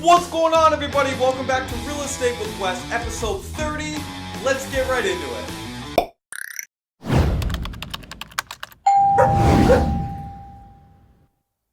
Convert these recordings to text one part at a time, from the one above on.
What's going on, everybody? Welcome back to Real Estate with Wes, episode 30. Let's get right into it.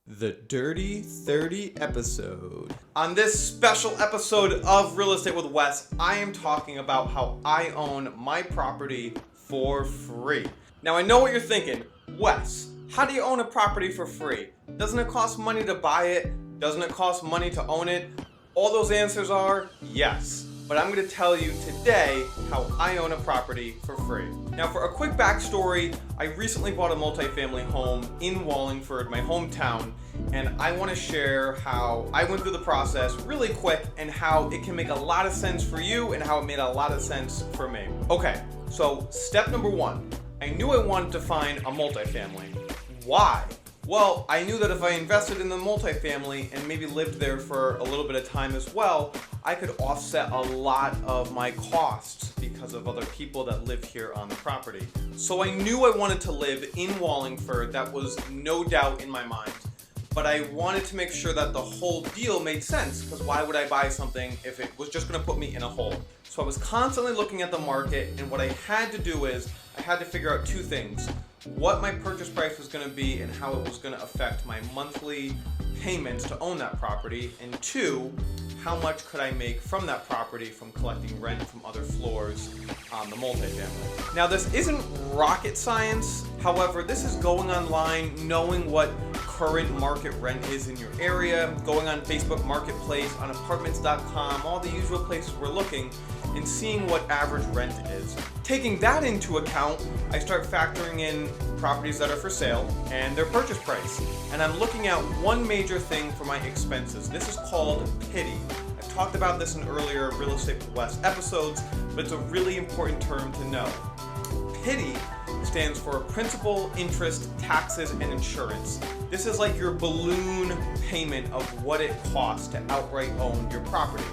The Dirty 30 episode. On this special episode of Real Estate with Wes, I am talking about how I own my property for free. Now, I know what you're thinking. Wes, how do you own a property for free? Doesn't it cost money to buy it? Doesn't it cost money to own it? All those answers are yes. But I'm going to tell you today how I own a property for free. Now, for a quick backstory, I recently bought a multifamily home in Wallingford, my hometown, and I want to share how I went through the process really quick and how it can make a lot of sense for you and how it made a lot of sense for me. Okay, so step number one, I knew I wanted to find a multifamily. Why? Well, I knew that if I invested in the multifamily and maybe lived there for a little bit of time as well, I could offset a lot of my costs because of other people that live here on the property. So I knew I wanted to live in Wallingford. That was no doubt in my mind. But I wanted to make sure that the whole deal made sense, because why would I buy something if it was just going to put me in a hole? So I was constantly looking at the market, and what I had to do is I had to figure out two things: what my purchase price was going to be and how it was going to affect my monthly payments to own that property, and two, how much could I make from that property from collecting rent from other floors on the multifamily. Now, this isn't rocket science. However, this is going online, knowing what current market rent is in your area, going on Facebook Marketplace, on apartments.com, all the usual places we're looking, and seeing what average rent is. Taking that into account, I start factoring in properties that are for sale and their purchase price. And I'm looking at one major thing for my expenses. This is called PITI. I've talked about this in earlier Real Estate with Wes episodes, but it's a really important term to know. PITI stands for principal, interest, taxes, and insurance. This is like your balloon payment of what it costs to outright own your property.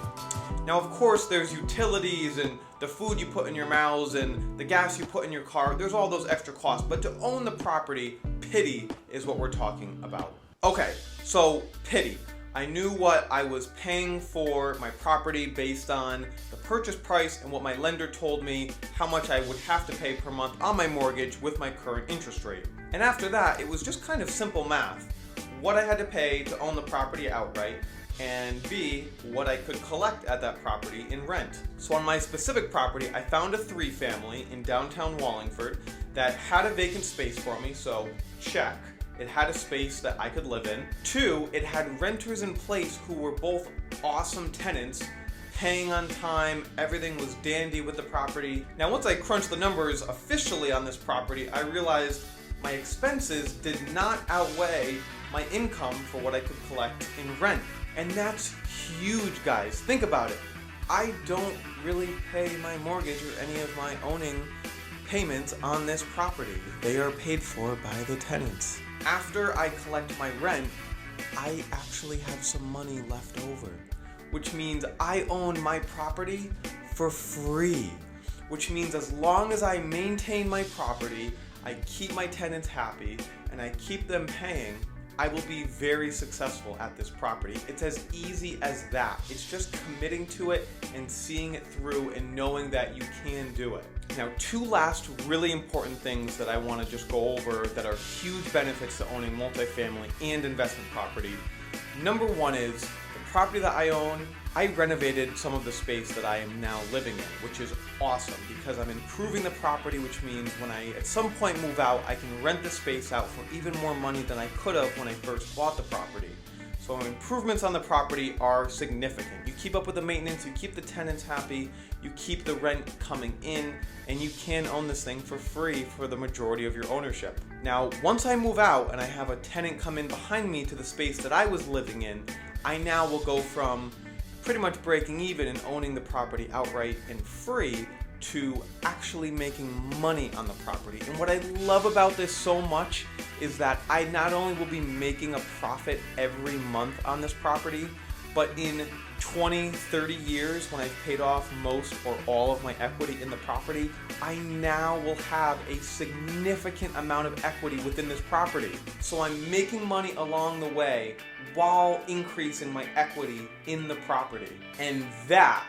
Now, of course, there's utilities and the food you put in your mouths and the gas you put in your car. There's all those extra costs. But to own the property, PITI is what we're talking about. Okay, so PITI. I knew what I was paying for my property based on the purchase price and what my lender told me how much I would have to pay per month on my mortgage with my current interest rate. And after that, it was just kind of simple math. What I had to pay to own the property outright, and B, what I could collect at that property in rent. So on my specific property, I found a 3-family in downtown Wallingford that had a vacant space for me, so check. It had a space that I could live in. 2, it had renters in place who were both awesome tenants, paying on time, everything was dandy with the property. Now, once I crunched the numbers officially on this property, I realized my expenses did not outweigh my income for what I could collect in rent. And that's huge, guys. Think about it. I don't really pay my mortgage or any of my owning payments on this property. They are paid for by the tenants. After I collect my rent, I actually have some money left over, which means I own my property for free, which means as long as I maintain my property, I keep my tenants happy, and I keep them paying, I will be very successful at this property. It's as easy as that. It's just committing to it and seeing it through and knowing that you can do it. Now, 2 last really important things that I want to just go over that are huge benefits to owning multifamily and investment property. Number 1 is the property that I own. I renovated some of the space that I am now living in, which is awesome because I'm improving the property, which means when I at some point move out, I can rent the space out for even more money than I could have when I first bought the property. So improvements on the property are significant. You keep up with the maintenance, you keep the tenants happy, you keep the rent coming in, and you can own this thing for free for the majority of your ownership. Now, once I move out and I have a tenant come in behind me to the space that I was living in, I now will go from pretty much breaking even and owning the property outright and free to actually making money on the property. And what I love about this so much is that I not only will be making a profit every month on this property, but in 20, 30 years, when I've paid off most or all of my equity in the property, I now will have a significant amount of equity within this property. So I'm making money along the way while increasing my equity in the property. And that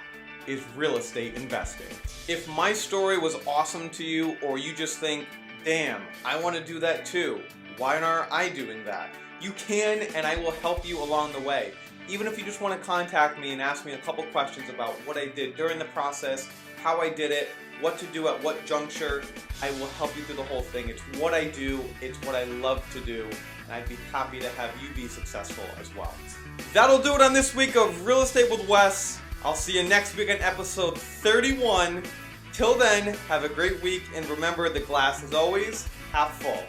is real estate investing. If my story was awesome to you, or you just think, damn, I want to do that too, why aren't I doing that? You can, and I will help you along the way. Even if you just want to contact me and ask me a couple questions about what I did during the process, how I did it, what to do at what juncture, I will help you through the whole thing. It's what I do, it's what I love to do, and I'd be happy to have you be successful as well. That'll do it on this week of Real Estate with Wes. I'll see you next week on episode 31. Till then, have a great week, and remember, the glass is always half full.